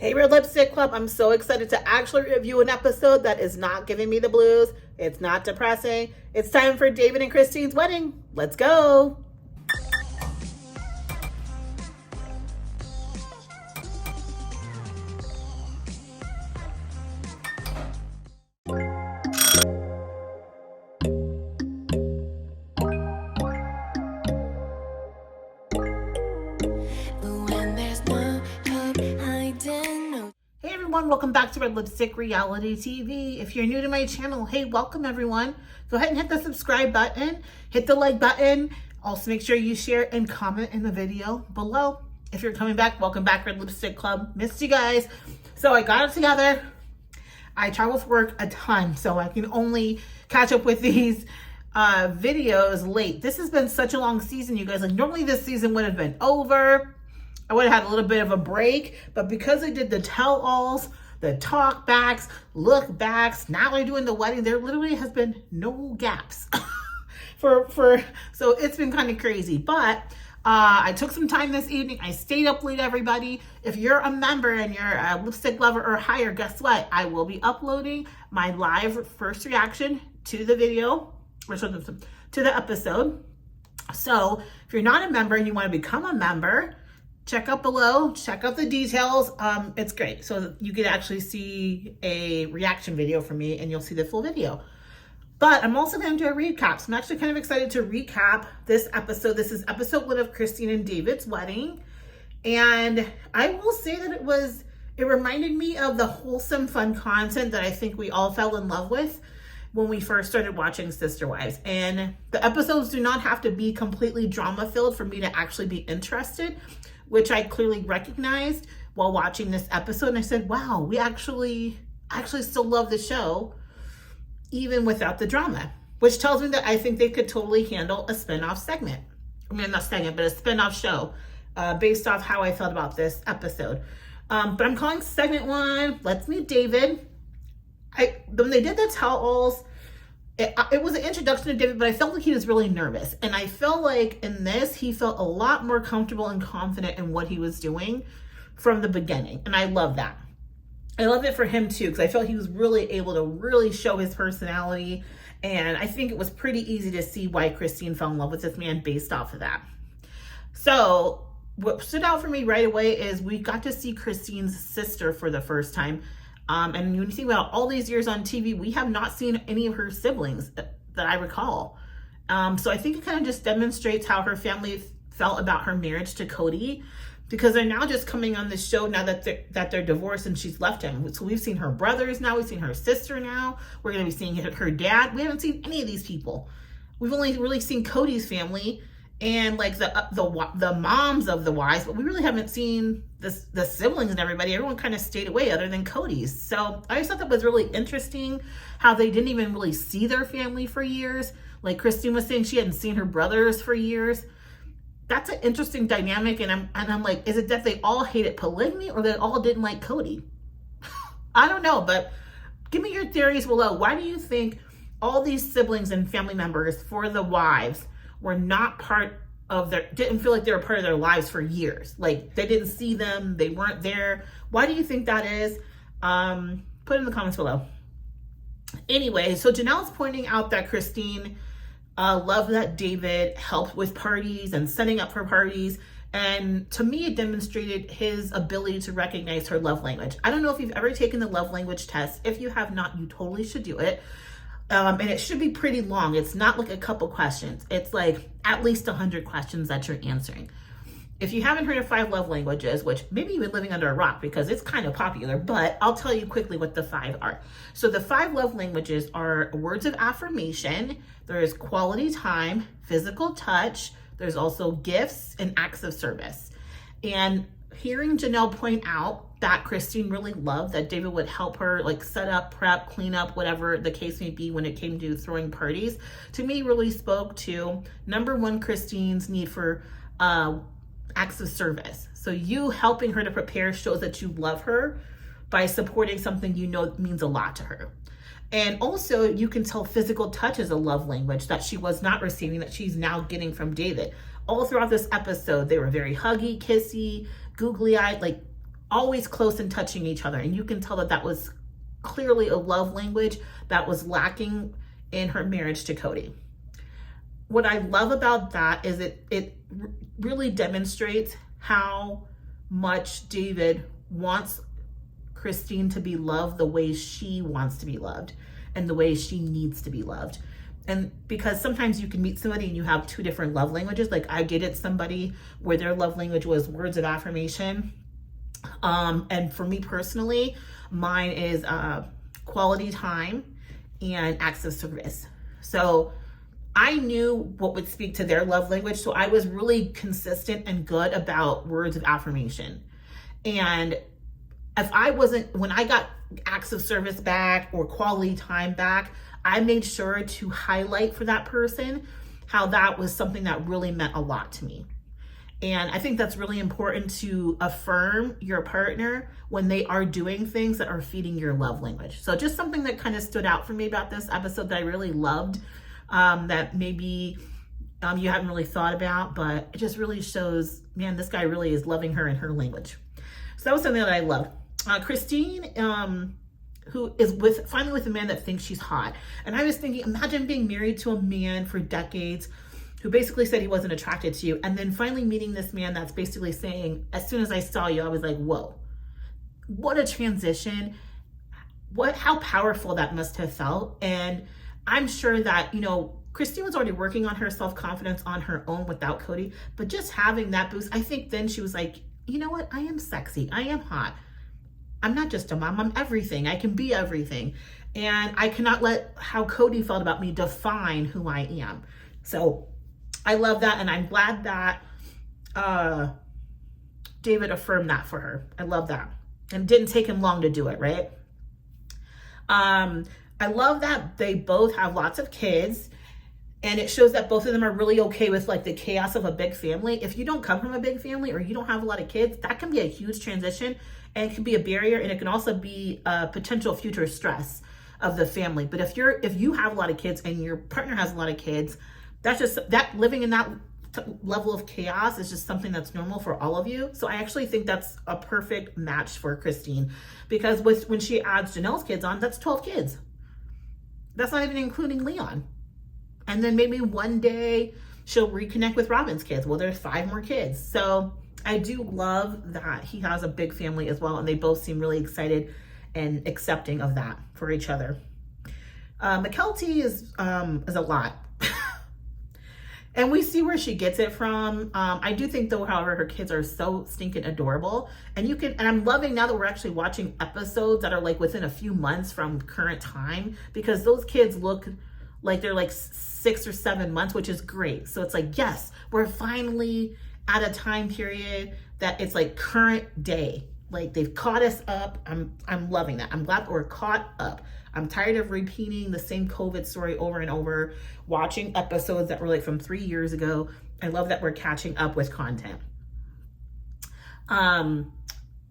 Hey, Red Lipstick Club, I'm so excited to actually review an episode that is not giving me the blues. It's not depressing. It's time for David and Christine's wedding. Let's go. Hey everyone, welcome back to Red Lipstick Reality TV. If you're new to my channel, hey, welcome everyone. Go ahead and hit the subscribe button, hit the like button. Also make sure you share and comment in the video below. If you're coming back, welcome back, Red Lipstick Club. Missed you guys. So I got it together. I travel for work a ton, so I can only catch up with these videos late. This has been such a long season, you guys. Like normally this season would have been over. I would have had a little bit of a break, but because I did the tell-alls, the talk backs, look backs, now we're doing the wedding, there literally has been no gaps so it's been kind of crazy. But I took some time this evening. I stayed up late, everybody. If you're a member and you're a lipstick lover or higher, guess what? I will be uploading my live first reaction to the video, or to the episode. So if you're not a member and you want to become a member, check out below, check out the details. It's great. So you could actually see a reaction video from me and you'll see the full video. But I'm also going to do a recap. So I'm actually kind of excited to recap this episode. This is episode 1 of Christine and David's wedding. And I will say that it reminded me of the wholesome, fun content that I think we all fell in love with when we first started watching Sister Wives. And the episodes do not have to be completely drama filled for me to actually be interested, which I clearly recognized while watching this episode. And I said, wow, we actually still love the show, even without the drama, which tells me that I think they could totally handle a spinoff segment. I mean, not segment, but a spinoff show based off how I felt about this episode. But I'm calling segment 1, Let's Meet David. When they did the tell-alls, it was an introduction to David, but I felt like he was really nervous. And I felt like in this, he felt a lot more comfortable and confident in what he was doing from the beginning. And I love that. I love it for him too, because I felt he was really able to really show his personality. And I think it was pretty easy to see why Christine fell in love with this man based off of that. So what stood out for me right away is we got to see Christine's sister for the first time. And when you think about all these years on TV, we have not seen any of her siblings that I recall. So I think it kind of just demonstrates how her family felt about her marriage to Cody, because they're now just coming on this show now that they're divorced and she's left him. So we've seen her brothers now, we've seen her sister now, we're going to be seeing her dad. We haven't seen any of these people. We've only really seen Cody's family and like the moms of the wives, but we really haven't seen the siblings and everybody. Everyone kind of stayed away other than Cody's. So I just thought that was really interesting how they didn't even really see their family for years. Like Christine was saying, she hadn't seen her brothers for years. That's an interesting dynamic. And I'm like, is it that they all hated polygamy or they all didn't like Cody? I don't know, but give me your theories below. Why do you think all these siblings and family members for the wives were not part of didn't feel like they were part of their lives for years? Like they didn't see them, they weren't there. Why do you think that is? Put it in the comments below. Anyway, so Janelle's pointing out that Christine loved that David helped with parties and setting up for parties. And to me, it demonstrated his ability to recognize her love language. I don't know if you've ever taken the love language test. If you have not, you totally should do it. And it should be pretty long. It's not like a couple questions. It's like at least 100 questions that you're answering. If you haven't heard of 5 love languages, which maybe you've been living under a rock because it's kind of popular, but I'll tell you quickly what the 5 are. So the 5 love languages are words of affirmation, there is quality time, physical touch, there's also gifts and acts of service. And hearing Janelle point out that Christine really loved that David would help her like set up, prep, clean up, whatever the case may be when it came to throwing parties, to me really spoke to, number 1, Christine's need for acts of service. So you helping her to prepare shows that you love her by supporting something you know means a lot to her. And also you can tell physical touch is a love language that she was not receiving, that she's now getting from David. All throughout this episode, they were very huggy, kissy, googly-eyed, like always close and touching each other. And you can tell that that was clearly a love language that was lacking in her marriage to Cody. What I love about that is it really demonstrates how much David wants Christine to be loved the way she wants to be loved and the way she needs to be loved. And because sometimes you can meet somebody and you have two different love languages. Like I dated somebody where their love language was words of affirmation. And for me personally, mine is quality time and acts of service. So I knew what would speak to their love language. So I was really consistent and good about words of affirmation. And when I got acts of service back or quality time back, I made sure to highlight for that person how that was something that really meant a lot to me. And I think that's really important to affirm your partner when they are doing things that are feeding your love language. So just something that kind of stood out for me about this episode that I really loved, that maybe you haven't really thought about, but it just really shows, man, this guy really is loving her in her language. So that was something that I loved. Christine, who is finally with a man that thinks she's hot. And I was thinking, imagine being married to a man for decades who basically said he wasn't attracted to you, and then finally meeting this man that's basically saying, as soon as I saw you, I was like, whoa, what a transition. How powerful that must have felt. And I'm sure that, Christine was already working on her self-confidence on her own without Cody, but just having that boost, I think then she was like, you know what? I am sexy. I am hot. I'm not just a mom. I'm everything. I can be everything. And I cannot let how Cody felt about me define who I am. So I love that. And I'm glad that David affirmed that for her. I love that. And it didn't take him long to do it, right? I love that they both have lots of kids. And it shows that both of them are really okay with like the chaos of a big family. If you don't come from a big family or you don't have a lot of kids, that can be a huge transition, and it can be a barrier, and it can also be a potential future stress of the family. But if you have a lot of kids and your partner has a lot of kids, that living in that level of chaos is just something that's normal for all of you. So I actually think that's a perfect match for Christine, because when she adds Janelle's kids on, that's 12 kids. That's not even including Leon. And then maybe one day she'll reconnect with Robin's kids. Well, there's 5 more kids. So I do love that he has a big family as well. And they both seem really excited and accepting of that for each other. McKelty is a lot. And we see where she gets it from. I do think though, however, her kids are so stinking adorable. And I'm loving now that we're actually watching episodes that are like within a few months from current time, because those kids look like they're like 6 or 7 months, which is great. So it's like, yes, we're finally at a time period that it's like current day. Like they've caught us up. I'm loving that. I'm glad that we're caught up. I'm tired of repeating the same COVID story over and over, watching episodes that were like from 3 years ago. I love that we're catching up with content.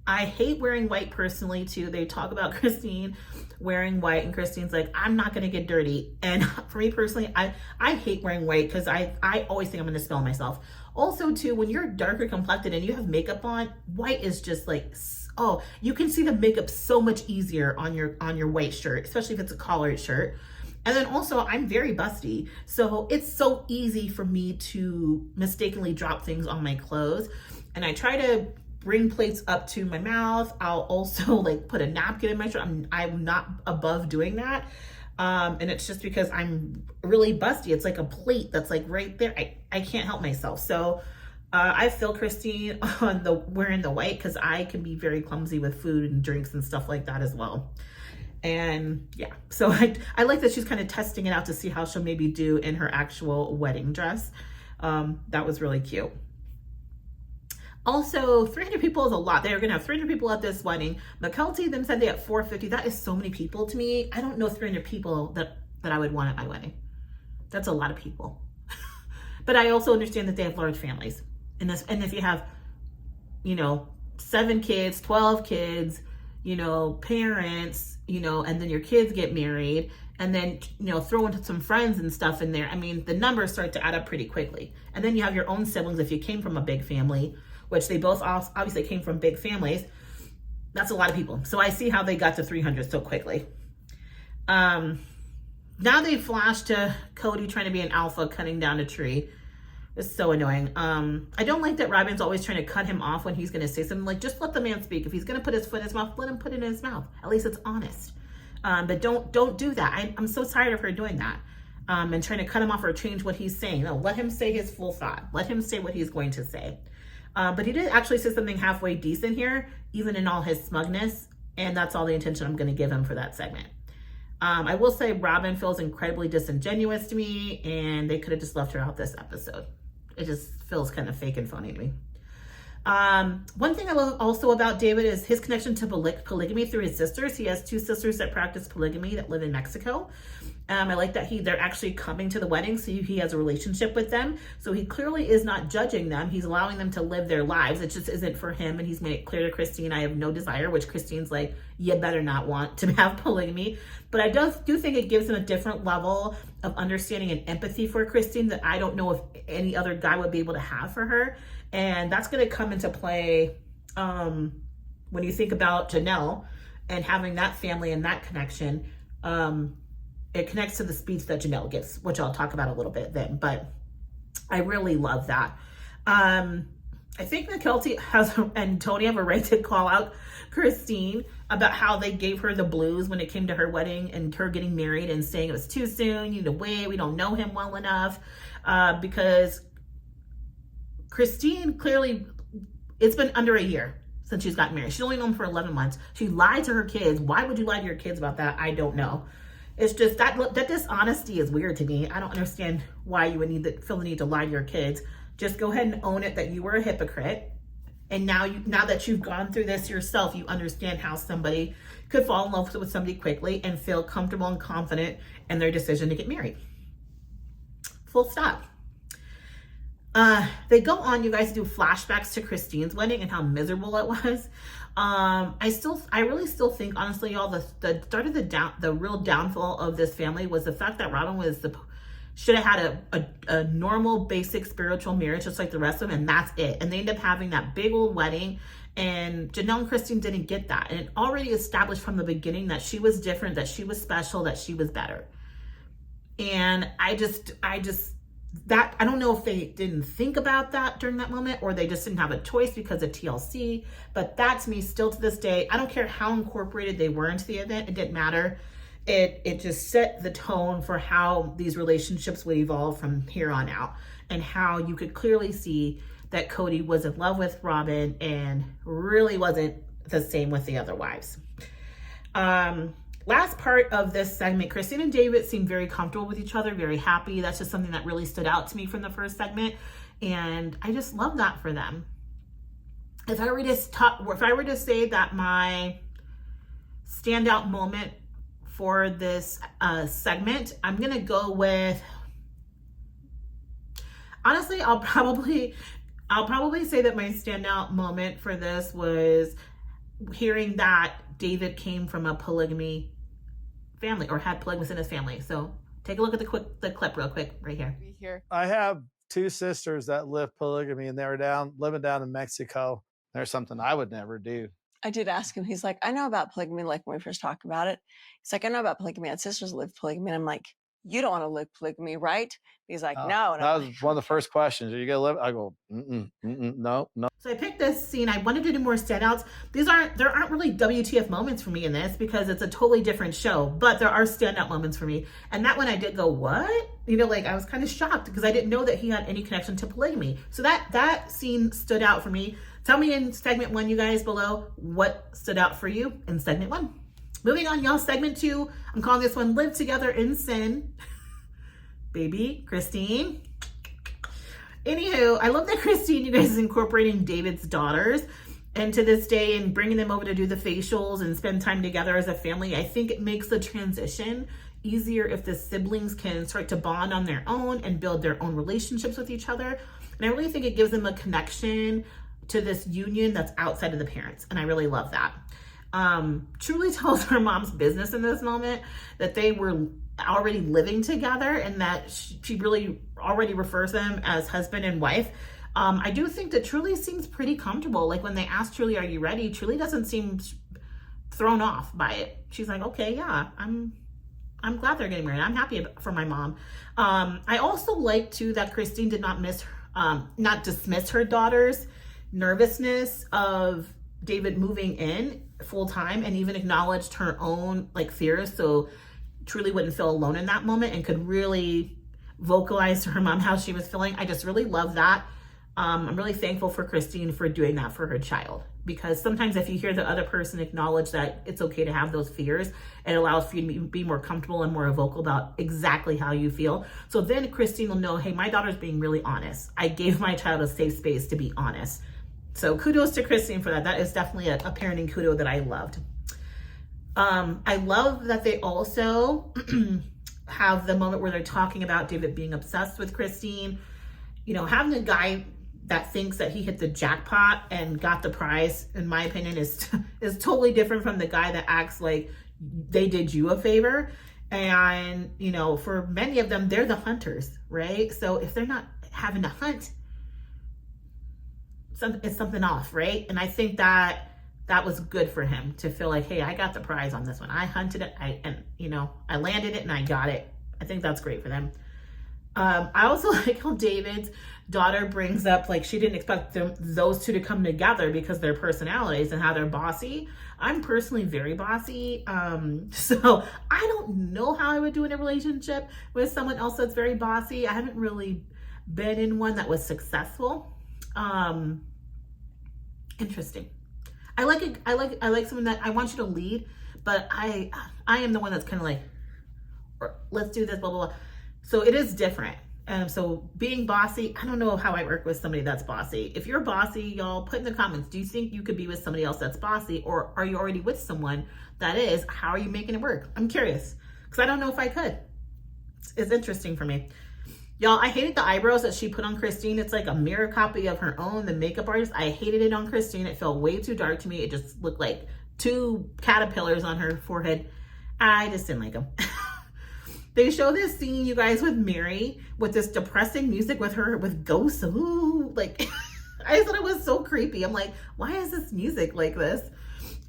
I hate wearing white personally too. They talk about Christine wearing white and Christine's like, I'm not going to get dirty. And for me personally, I hate wearing white because I always think I'm going to smell myself. Also too, when you're darker complected and you have makeup on, white is just like, oh, you can see the makeup so much easier on your white shirt, especially if it's a collared shirt. And then also I'm very busty. So it's so easy for me to mistakenly drop things on my clothes. And I try to bring plates up to my mouth. I'll also like put a napkin in my shirt. I'm not above doing that. And it's just because I'm really busty. It's like a plate that's like right there. I can't help myself. So I feel Christine on wearing the white, because I can be very clumsy with food and drinks and stuff like that as well. And yeah, so I like that she's kind of testing it out to see how she'll maybe do in her actual wedding dress. That was really cute. Also, 300 people is a lot. They're going to have 300 people at this wedding. McKelty then said they had 450. That is so many people to me. I don't know 300 people that I would want at my wedding. That's a lot of people. But I also understand that they have large families. And if you have, 7 kids, 12 kids, parents, and then your kids get married, and then, throw into some friends and stuff in there. I mean, the numbers start to add up pretty quickly. And then you have your own siblings if you came from a big family, which they both obviously came from big families. That's a lot of people. So I see how they got to 300 so quickly. Now they flash to Cody trying to be an alpha, cutting down a tree. It's so annoying. I don't like that Robin's always trying to cut him off when he's going to say something. Like, just let the man speak. If he's going to put his foot in his mouth, let him put it in his mouth. At least it's honest. But don't do that. I'm so tired of her doing that. And trying to cut him off or change what he's saying. No, let him say his full thought. Let him say what he's going to say. But he did actually say something halfway decent here, even in all his smugness. And that's all the attention I'm going to give him for that segment. I will say Robin feels incredibly disingenuous to me, and they could have just left her out this episode. It just feels kind of fake and phony to me. One thing I love also about David is his connection to polygamy through his sisters. He has 2 sisters that practice polygamy that live in Mexico. I like that they're actually coming to the wedding, so he has a relationship with them. So he clearly is not judging them. He's allowing them to live their lives. It just isn't for him, and he's made it clear to Christine, I have no desire, which Christine's like, you better not want to have polygamy. But I do think it gives him a different level of understanding and empathy for Christine that I don't know if any other guy would be able to have for her. And that's going to come into play when you think about Janelle and having that family and that connection. It connects to the speech that Janelle gives, which I'll talk about a little bit then. But I really love that. I think that Kelty and Tony have a right to call out Christine about how they gave her the blues when it came to her wedding and her getting married and saying it was too soon, you need to wait, we don't know him well enough. Because Christine clearly, it's been under a year since she's gotten married. She's only known for 11 months. She lied to her kids. Why would you lie to your kids about that? I don't know. It's just that dishonesty is weird to me. I don't understand why you would feel the need to lie to your kids. Just go ahead and own it that you were a hypocrite. And now that you've gone through this yourself, you understand how somebody could fall in love with somebody quickly and feel comfortable and confident in their decision to get married. Full stop. They go on, you guys, do flashbacks to Christine's wedding and how miserable it was. I really still think, honestly, y'all, the start of the real downfall of this family was the fact that Robin should have had a normal, basic spiritual marriage, just like the rest of them, and that's it. And they end up having that big old wedding, and Janelle and Christine didn't get that. And it already established from the beginning that she was different, that she was special, that she was better. And I don't know if they didn't think about that during that moment or they just didn't have a choice because of TLC, but that's me still to this day. I don't care how incorporated they were into the event. It didn't matter. It just set the tone for how these relationships would evolve from here on out and how you could clearly see that Cody was in love with Robin and really wasn't the same with the other wives. Last part of this segment, Christine and David seem very comfortable with each other, very happy. That's just something that really stood out to me from the first segment. And I just love that for them. If I were to say that my standout moment for this segment, I'm going to go with, honestly, I'll probably say that my standout moment for this was hearing that David came from a polygamy family or had polygamy in his family. So take a look at the clip real quick right here. I have 2 sisters that live polygamy, and they were living down in Mexico. There's something I would never do. I did ask him. He's like, I know about polygamy, like when we first talked about it. He's like, I know about polygamy. I had sisters live polygamy. And I'm like, you don't want to live polygamy, right? He's like, no. That was one of the first questions. Are you going to live? I go, no. So I picked this scene. I wanted to do more standouts. There aren't really WTF moments for me in this because it's a totally different show, but there are standout moments for me. And that one I did go, what? I was kind of shocked because I didn't know that he had any connection to polygamy. So that scene stood out for me. Tell me in segment 1, you guys below, what stood out for you in segment 1. Moving on, y'all, segment 2. I'm calling this one Live Together in Sin. Baby, Christine. Anywho, I love that Christine, you guys, is incorporating David's daughters into this day and bringing them over to do the facials and spend time together as a family. I think it makes the transition easier if the siblings can start to bond on their own and build their own relationships with each other. And I really think it gives them a connection to this union that's outside of the parents. And I really love that. Truly tells her mom's business in this moment that they were already living together and that she really already refers them as husband and wife. I do think that Truly seems pretty comfortable. Like when they ask Truly, are you ready? Truly doesn't seem thrown off by it. She's like, okay, yeah, I'm glad they're getting married. I'm happy for my mom. I also like too that Christine did not not dismiss her daughter's nervousness of David moving in full time, and even acknowledged her own like fears, so Truly wouldn't feel alone in that moment and could really vocalize to her mom how she was feeling. I just really love that. I'm really thankful for Christine for doing that for her child, because sometimes if you hear the other person acknowledge that it's okay to have those fears, it allows for you to be more comfortable and more vocal about exactly how you feel. So then Christine will know, hey, my daughter's being really honest. I gave my child a safe space to be honest. So kudos to Christine for that. That is definitely a parenting kudo that I loved. I love that they also have the moment where they're talking about David being obsessed with Christine. You know, having a guy that thinks that he hit the jackpot and got the prize, in my opinion, is totally different from the guy that acts like they did you a favor. And, you know, for many of them, they're the hunters, right? So if they're not having to hunt, it's something off, right? And I think that was good for him to feel like, hey, I got the prize on this one. I hunted it, I landed it and I got it. I think that's great for them. I also like how David's daughter brings up, like, she didn't expect those two to come together because their personalities and how they're bossy. I'm personally very bossy. So I don't know how I would do in a relationship with someone else that's very bossy. I haven't really been in one that was successful. Interesting. I like someone that I want you to lead, but I am the one that's kind of like, let's do this, blah, blah, blah. So it is different. So being bossy, I don't know how I work with somebody that's bossy. If you're bossy, y'all put in the comments, do you think you could be with somebody else that's bossy, or are you already with someone that is? How are you making it work? I'm curious, because I don't know if I could. It's interesting for me. Y'all, I hated the eyebrows that she put on Christine. It's like a mirror copy of her own, the makeup artist. I hated it on Christine. It felt way too dark to me. It just looked like 2 caterpillars on her forehead. I just didn't like them. They show this scene, you guys, with Mary, with this depressing music with her, with ghosts. Ooh, like, I thought it was so creepy. I'm like, why is this music like this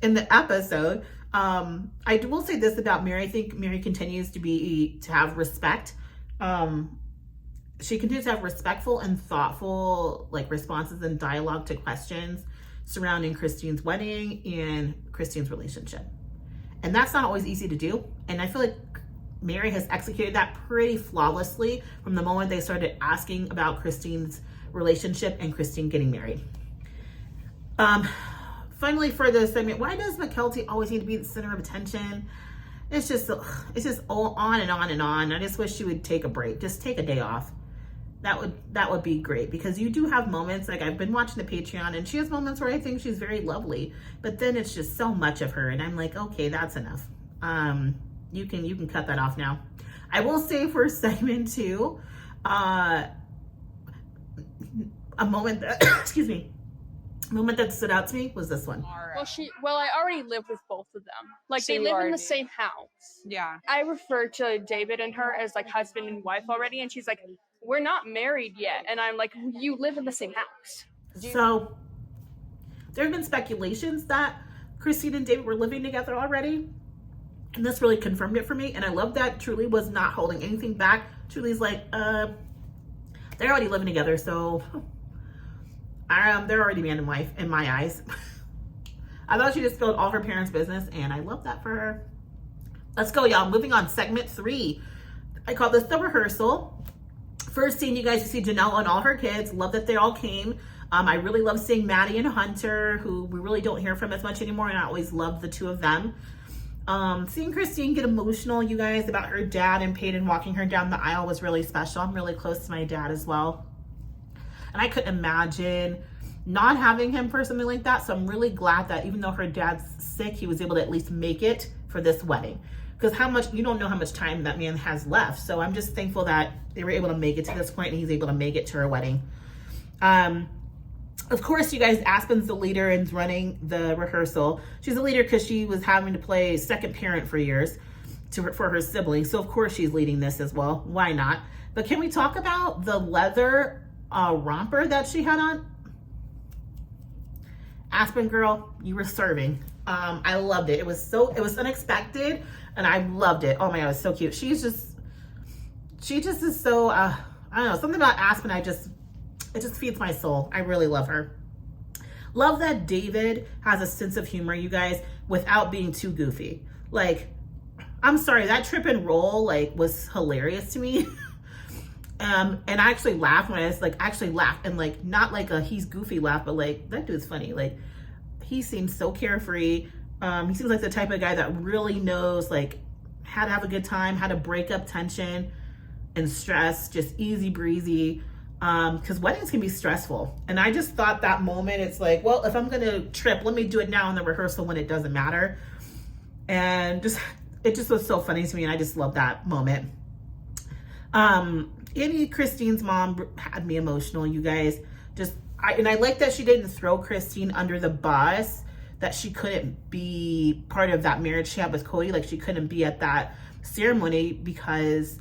in the episode? I will say this about Mary. I think Mary continues to have respect. She continues to have respectful and thoughtful, like, responses and dialogue to questions surrounding Christine's wedding and Christine's relationship. And that's not always easy to do. And I feel like Mary has executed that pretty flawlessly from the moment they started asking about Christine's relationship and Christine getting married. Finally, for the segment, why does McKelty always need to be the center of attention? It's just all on and on and on. I just wish she would take a break. Just take a day off. That would be great, because you do have moments, like I've been watching the Patreon and she has moments where I think she's very lovely, but then it's just so much of her and I'm like, okay, that's enough. You can cut that off now. I will say for segment 2, a moment that, excuse me, moment that stood out to me was this one. Well, I already live with both of them. Like, So they you live in already the do. same house. Yeah. I refer to David and her as like husband and wife already, and she's like, we're not married yet. And I'm like, you live in the same house. So there have been speculations that Christine and David were living together already, and this really confirmed it for me. And I love that Truly was not holding anything back. Truly's like, they're already living together, so they're already man and wife in my eyes. I thought she just spilled all her parents' business, and I love that for her. Let's go, y'all. Moving on, segment 3. I call this the rehearsal. First scene, you guys, you see Janelle and all her kids. Love that they all came. I really love seeing Maddie and Hunter, who we really don't hear from as much anymore, and I always love the 2 of them. Seeing Christine get emotional, you guys, about her dad and Peyton walking her down the aisle was really special. I'm really close to my dad as well, and I couldn't imagine not having him for something like that. So I'm really glad that even though her dad's sick, he was able to at least make it for this wedding, because you don't know how much time that man has left. So I'm just thankful that they were able to make it to this point and he's able to make it to her wedding. Of course, you guys, Aspen's the leader and running the rehearsal. She's a leader because she was having to play second parent for years for her siblings. So of course she's leading this as well. Why not? But can we talk about the leather romper that she had on. Aspen girl, you were serving. I loved it. It was unexpected and I loved it. Oh my God, it was so cute. She just is so, I don't know, something about Aspen, it just feeds my soul. I really love her. Love that David has a sense of humor, you guys, without being too goofy. Like, I'm sorry, that trip and roll, like, was hilarious to me. And I actually laughed when I was like, and like, not like a he's goofy laugh, but like, that dude's funny. Like, he seems so carefree. He seems like the type of guy that really knows like how to have a good time, how to break up tension and stress, just easy breezy. Because weddings can be stressful. And I just thought that moment, it's like, well, if I'm gonna trip, let me do it now in the rehearsal when it doesn't matter. And it just was so funny to me, and I just love that moment. Christine's mom had me emotional, you guys. And I like that she didn't throw Christine under the bus, that she couldn't be part of that marriage she had with Cody. Like, she couldn't be at that ceremony because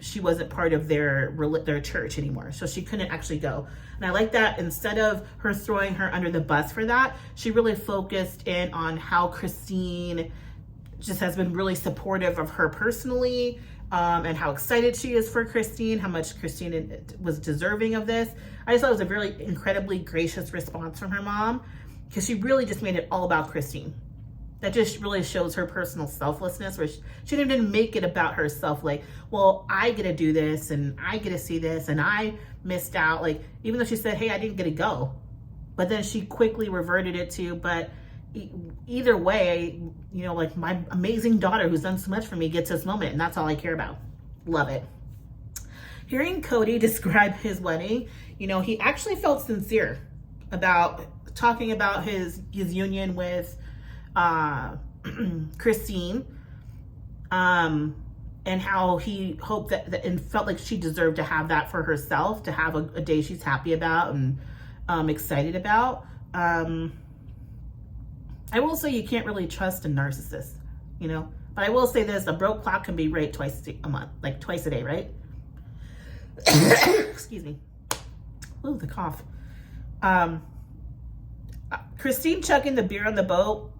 she wasn't part of their church anymore. So she couldn't actually go. And I like that instead of her throwing her under the bus for that, she really focused in on how Christine just has been really supportive of her personally, and how excited she is for Christine, how much Christine was deserving of this. I just thought it was a really incredibly gracious response from her mom, because she really just made it all about Christine. That just really shows her personal selflessness, where she didn't even make it about herself. Like, well, I get to do this and I get to see this and I missed out. Like, even though she said, hey, I didn't get to go, but then she quickly reverted it to, but either way, you know, like, my amazing daughter who's done so much for me gets this moment, and that's all I care about. Love it. Hearing Cody describe his wedding, you know, he actually felt sincere about talking about his union with Christine, and how he hoped that and felt like she deserved to have that for herself, to have a day she's happy about and excited about. I will say you can't really trust a narcissist, you know, but I will say this: a broke clock can be right twice a month, like twice a day, right? Excuse me. Ooh, the cough. Christine chugging the beer on the boat.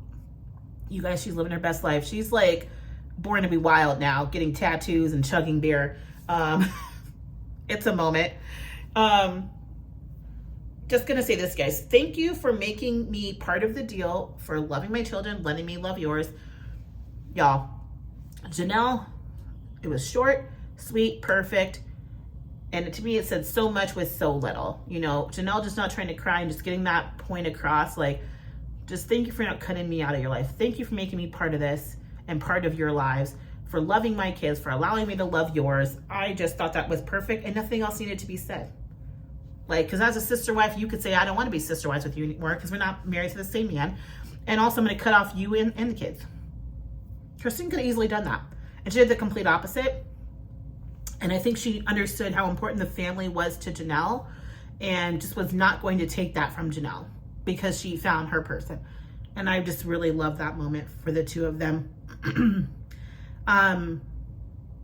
You guys, she's living her best life. She's like born to be wild now, getting tattoos and chugging beer. It's a moment. Just gonna say this, guys. Thank you for making me part of the deal, for loving my children, letting me love yours. Y'all, Janelle, it was short, sweet, perfect. And to me, it said so much with so little. You know, Janelle just not trying to cry and just getting that point across. Like, just thank you for not cutting me out of your life. Thank you for making me part of this and part of your lives, for loving my kids, for allowing me to love yours. I just thought that was perfect, and nothing else needed to be said. Like, because as a sister wife, you could say, I don't want to be sister wives with you anymore because we're not married to the same man. And also, I'm going to cut off you and the kids. Christine could have easily done that. And she did the complete opposite. And I think she understood how important the family was to Janelle, and just was not going to take that from Janelle because she found her person. And I just really love that moment for the two of them.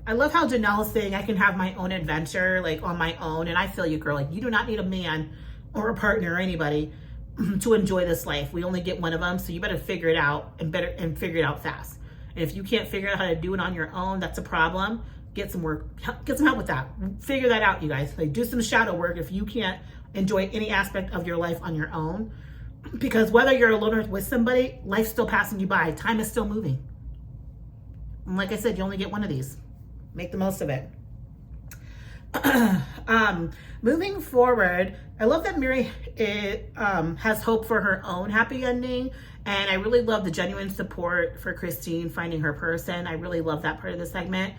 I love how Janelle is saying, I can have my own adventure, like, on my own. And I feel you, girl. Like, you do not need a man or a partner or anybody to enjoy this life. We only get one of them, so you better figure it out, and figure it out fast. And if you can't figure out how to do it on your own, that's a problem. Get some work, get some help with that. Figure that out, you guys. Like, do some shadow work if you can't enjoy any aspect of your life on your own. Because whether you're alone or with somebody, life's still passing you by. Time is still moving. And like I said, you only get one of these. Make the most of it. Moving forward, I love that Mary has hope for her own happy ending. And I really love the genuine support for Christine finding her person. I really love that part of the segment.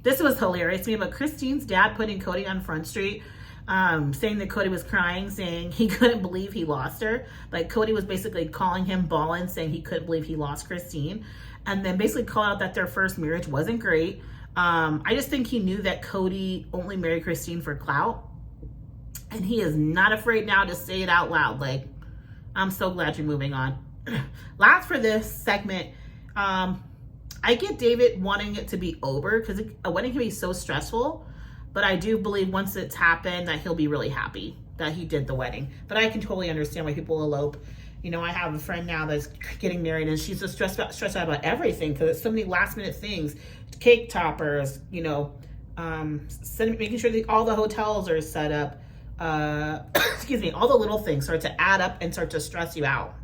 This was hilarious to me, but Christine's dad putting Cody on Front Street, saying that Cody was crying, saying he couldn't believe he lost her. Like, Cody was basically calling him ballin', saying he couldn't believe he lost Christine. And then basically called out that their first marriage wasn't great. I just think he knew that Cody only married Christine for clout. And he is not afraid now to say it out loud. Like, I'm so glad you're moving on. Last for this segment, I get David wanting it to be over because a wedding can be so stressful. But I do believe once it's happened that he'll be really happy that he did the wedding. But I can totally understand why people elope. You know, I have a friend now that's getting married and she's just stressed out about everything because it's so many last minute things, cake toppers, you know, making sure that all the hotels are set up, excuse me, all the little things start to add up and start to stress you out.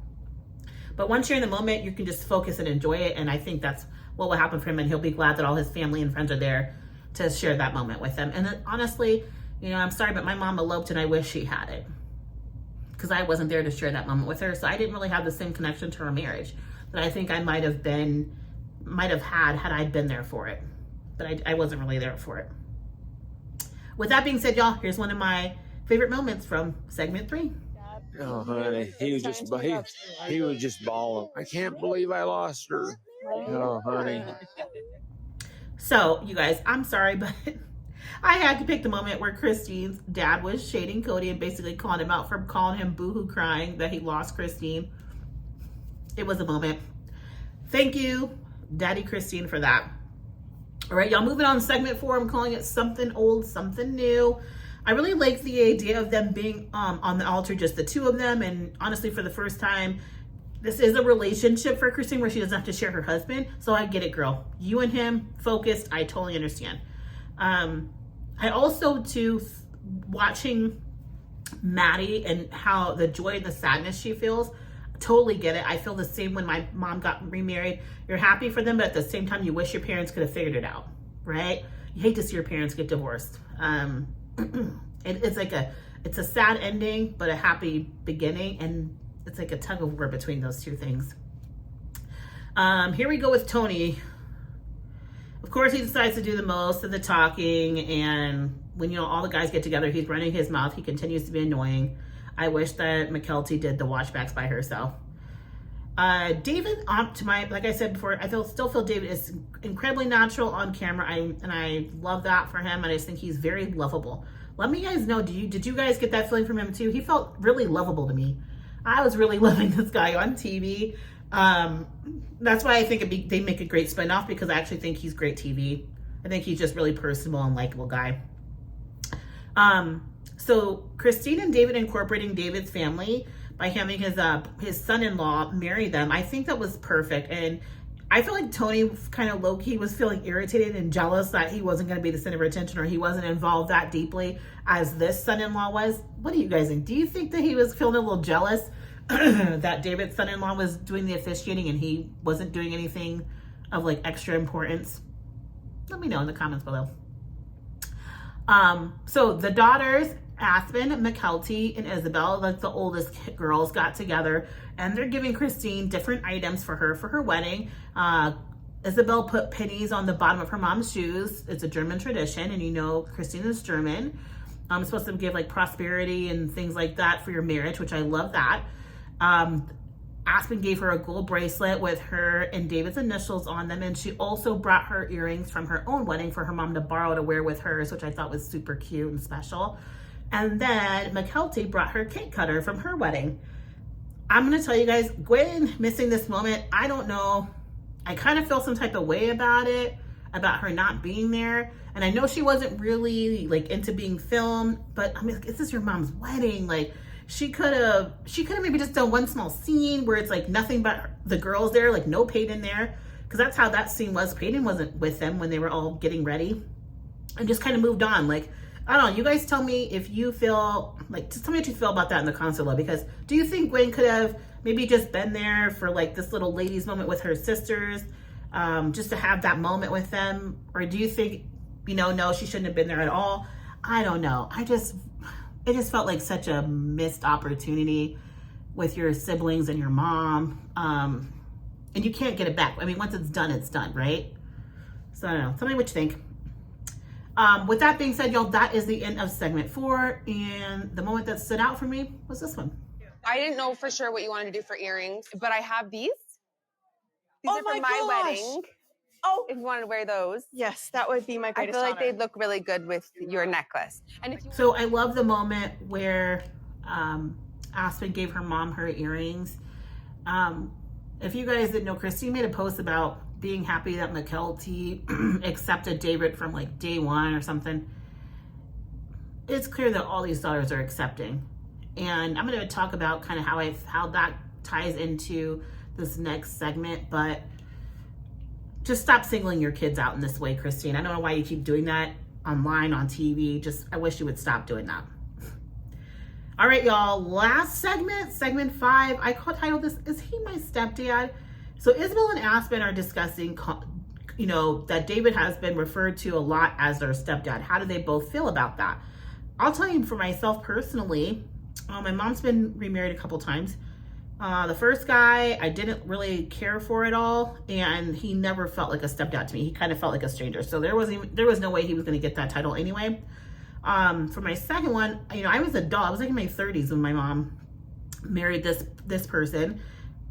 But once you're in the moment, you can just focus and enjoy it. And I think that's what will happen for him. And he'll be glad that all his family and friends are there to share that moment with him. And then, honestly, you know, I'm sorry, but my mom eloped and I wish she had it, because I wasn't there to share that moment with her. So I didn't really have the same connection to her marriage that I think I might have had I been there for it. But I wasn't really there for it. With that being said, y'all, here's one of my favorite moments from segment 3. Oh, honey, he was just bawling. I can't believe I lost her. Oh, honey. So, you guys, I'm sorry, but I had to pick the moment where Christine's dad was shading Cody and basically calling him out for calling him boohoo crying that he lost Christine. It was a moment. Thank you, Daddy Christine, for that. All right, y'all, moving on to segment 4. I'm calling it something old, something new. I really like the idea of them being on the altar, just the two of them. And honestly, for the first time, this is a relationship for Christine where she doesn't have to share her husband. So I get it, girl. You and him focused. I totally understand. I also, too, watching Maddie and how the joy and the sadness she feels, totally get it. I feel the same when my mom got remarried. You're happy for them, but at the same time, you wish your parents could have figured it out, right? You hate to see your parents get divorced. It's a sad ending, but a happy beginning, and it's like a tug of war between those two things. Here we go with Tony. Of course, he decides to do the most of the talking, and when, you know, all the guys get together, he's running his mouth. He continues to be annoying. I wish that McKelty did the watchbacks by herself. David, like I said before, still feel David is incredibly natural on camera. I love that for him. And I just think he's very lovable. Let me guys know, did you guys get that feeling from him too? He felt really lovable to me. I was really loving this guy on TV. That's why I think they make a great spinoff, because I actually think he's great TV. I think he's just really personable and likable guy. So Christine and David incorporating David's family by having his son-in-law marry them, I think that was perfect. And I feel like Tony kind of low-key was feeling irritated and jealous that he wasn't going to be the center of attention, or he wasn't involved that deeply as this son-in-law was. What do you guys think? Do you think that he was feeling a little jealous that David's son-in-law was doing the officiating and he wasn't doing anything of like extra importance? Let me know in the comments below. So the daughters, Aspen, McKelty, and Isabel, like the oldest girls, got together and they're giving Christine different items for her wedding. Isabel put pennies on the bottom of her mom's shoes. It's a German tradition, and you know Christine is German. It's supposed to give like prosperity and things like that for your marriage, which I love that. Aspen gave her a gold bracelet with her and David's initials on them, and she also brought her earrings from her own wedding for her mom to borrow to wear with hers, which I thought was super cute and special. And then McKelty brought her cake cutter from her wedding. I'm gonna tell you guys, Gwen missing this moment, I don't know. I kind of feel some type of way about it, about her not being there. And I know she wasn't really like into being filmed, but I mean, this is your mom's wedding. Like, she could have maybe just done one small scene where it's like nothing but the girls there, like no Peyton there, because that's how that scene was. Peyton wasn't with them when they were all getting ready, and just kind of moved on. Like, I don't know, you guys tell me if you feel like, just tell me what you feel about that in the comments below, because do you think Gwen could have maybe just been there for like this little ladies moment with her sisters, just to have that moment with them? Or do you think, you know, no, she shouldn't have been there at all? I don't know. It just felt like such a missed opportunity with your siblings and your mom. And you can't get it back. I mean, once it's done, right? So I don't know. Tell me what you think. With that being said, y'all, that is the end of segment 4. And the moment that stood out for me was this one. I didn't know for sure what you wanted to do for earrings, but I have these. These Oh are for my my gosh. wedding. Oh, If you wanted to wear those. yes, that would be my I greatest feel like honor. they'd look really good with your necklace. And if you So I love the moment where Aspen gave her mom her earrings. If you guys didn't know, Christine made a post about being happy that McKelty accepted David from like day one or something. it's clear that all these daughters are accepting. And I'm going to talk about kind of how that ties into this next segment, but just stop singling your kids out in this way, Christine. I don't know why you keep doing that online, on TV. I wish you would stop doing that. All right, y'all, last segment 5. I titled this, Is He My Stepdad? So Isabel and Aspen are discussing, that David has been referred to a lot as their stepdad. How do they both feel about that? I'll tell you for myself personally, my mom's been remarried a couple times. The first guy, I didn't really care for at all, and he never felt like a stepdad to me. He kind of felt like a stranger. So there was no way he was going to get that title anyway. For my second one, I was an adult. I was like in my 30s when my mom married this person.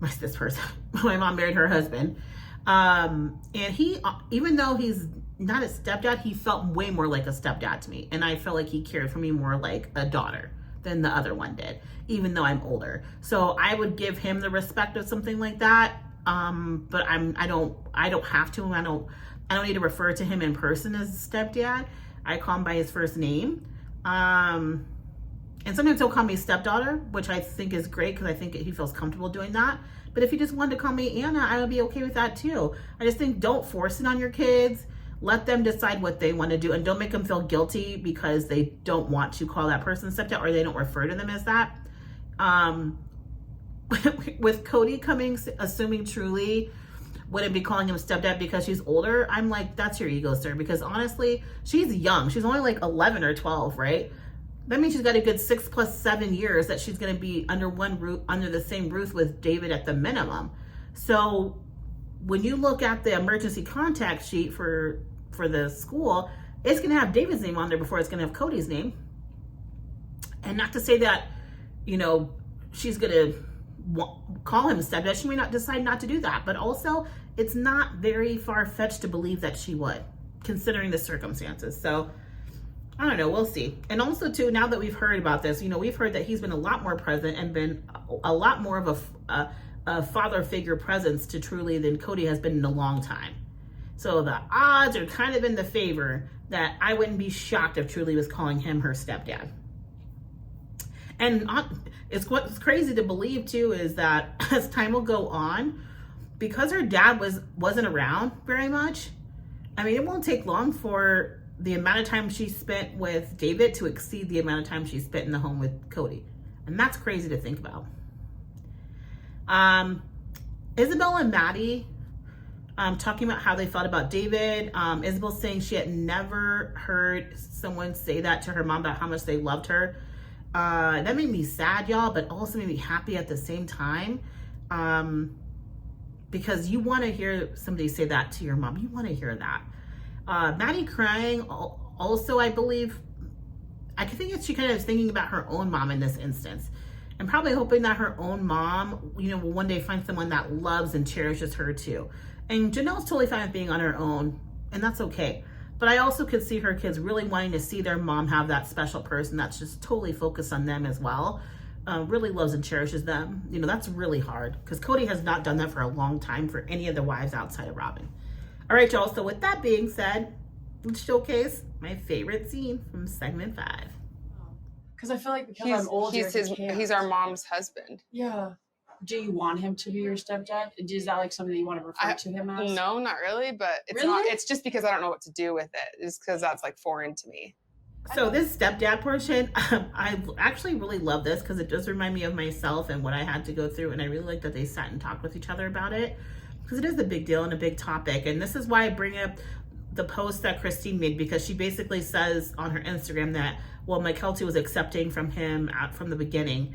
My mom married her husband. And he, even though he's not a stepdad, he felt way more like a stepdad to me. And I felt like he cared for me more like a daughter than the other one did, even though I'm older. So I would give him the respect of something like that. But I don't have to. I don't need to refer to him in person as stepdad. I call him by his first name. And sometimes he'll call me stepdaughter, which I think is great because I think he feels comfortable doing that. But if he just wanted to call me Anna, I would be okay with that too. I just think don't force it on your kids. Let them decide what they want to do, and don't make them feel guilty because they don't want to call that person stepdad or they don't refer to them as that. With Cody assuming Truly wouldn't be calling him stepdad because she's older, I'm like, that's your ego, sir. Because honestly, she's young. She's only like 11 or 12, right? That means she's got a good 6 + 7 years that she's going to be under one roof, under the same roof with David at the minimum. So when you look at the emergency contact sheet for the school, it's going to have David's name on there before it's going to have Cody's name. And not to say that, she's going to call him stepdad. She may not decide not to do that, but also it's not very far-fetched to believe that she would, considering the circumstances. So I don't know, we'll see. And also too, now that we've heard about this, we've heard that he's been a lot more present and been a lot more of a father figure presence to Truly than Cody has been in a long time. So the odds are kind of in the favor that I wouldn't be shocked if Truly was calling him her stepdad. And what's crazy to believe too is that as time will go on, because her dad wasn't around very much, it won't take long for the amount of time she spent with David to exceed the amount of time she spent in the home with Cody. And that's crazy to think about. Isabel and Maddie talking about how they felt about David. Isabel saying she had never heard someone say that to her mom about how much they loved her. That made me sad, y'all, but also made me happy at the same time. Because you want to hear somebody say that to your mom. You want to hear that. Maddie crying also, I believe, I think she kind of is thinking about her own mom in this instance. And probably hoping that her own mom, will one day find someone that loves and cherishes her too. And Janelle's totally fine with being on her own, and that's okay. But I also could see her kids really wanting to see their mom have that special person that's just totally focused on them as well. Really loves and cherishes them. That's really hard because Cody has not done that for a long time for any of the wives outside of Robin. All right, y'all. So with that being said, let's showcase my favorite scene from segment 5. Because I feel like I'm older, he's our mom's husband. Yeah. Do you want him to be your stepdad? Is that like something that you want to refer to him as? No, not really, but it's really? not. It's just because I don't know what to do with it. It's because that's like foreign to me. So this stepdad portion, I actually really love this because it does remind me of myself and what I had to go through. And I really like that they sat and talked with each other about it because it is a big deal and a big topic. And this is why I bring up the post that Christine made, because she basically says on her Instagram that, well, Mykelti was accepting from him out from the beginning.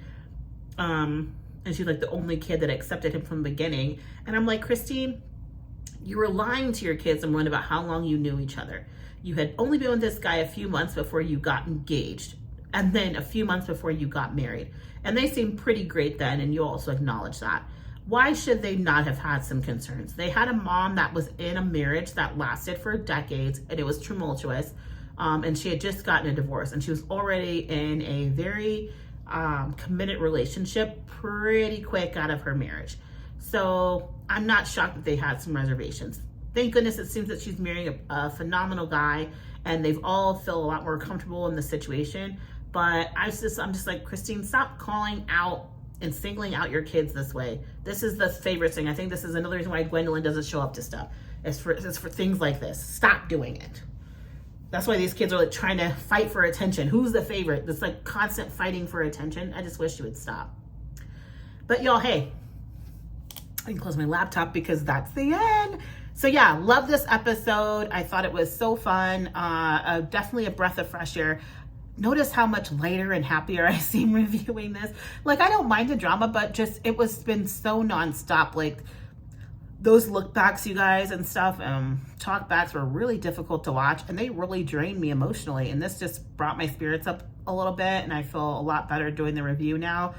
And she's like the only kid that accepted him from the beginning. And I'm like, Christine, you were lying to your kids and about how long you knew each other. You had only been with this guy a few months before you got engaged, and then a few months before you got married. And they seemed pretty great then, and you also acknowledge that. Why should they not have had some concerns? They had a mom that was in a marriage that lasted for decades, and it was tumultuous. And she had just gotten a divorce, and she was already in a very committed relationship pretty quick out of her marriage. So I'm not shocked that they had some reservations. Thank goodness it seems that she's marrying a phenomenal guy, and they've all feel a lot more comfortable in the situation. But I'm just like, Christine, stop calling out and singling out your kids this way. This is the favorite thing. I think this is another reason why Gwendolyn doesn't show up to stuff. It's for things like this. Stop doing it. That's why these kids are like trying to fight for attention. Who's the favorite? This like constant fighting for attention. I just wish you would stop. But y'all, hey, I can close my laptop because that's the end. So yeah, love this episode. I thought it was so fun. Definitely a breath of fresh air. Notice how much lighter and happier I seem reviewing this. Like, I don't mind the drama, but just it was been so nonstop. Like, those look backs, you guys, and stuff, talk backs were really difficult to watch, and they really drained me emotionally. And this just brought my spirits up a little bit, and I feel a lot better doing the review now.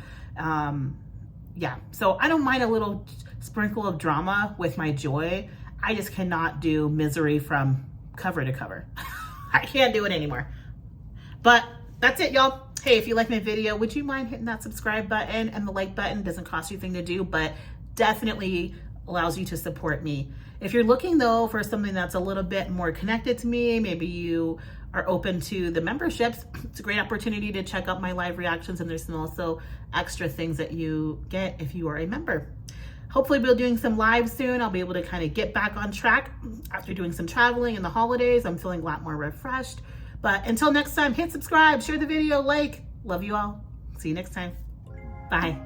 Yeah, so I don't mind a little sprinkle of drama with my joy. I just cannot do misery from cover to cover. I can't do it anymore. But that's it, y'all. Hey, if you like my video, would you mind hitting that subscribe button and the like button? Doesn't cost you anything to do, but definitely allows you to support me. If you're looking though for something that's a little bit more connected to me, maybe you are open to the memberships, it's a great opportunity to check out my live reactions, and there's also extra things that you get if you are a member. Hopefully we'll be doing some live soon. I'll be able to kind of get back on track after doing some traveling in the holidays. I'm feeling a lot more refreshed. But until next time, hit subscribe, share the video, like. Love you all. See you next time. Bye.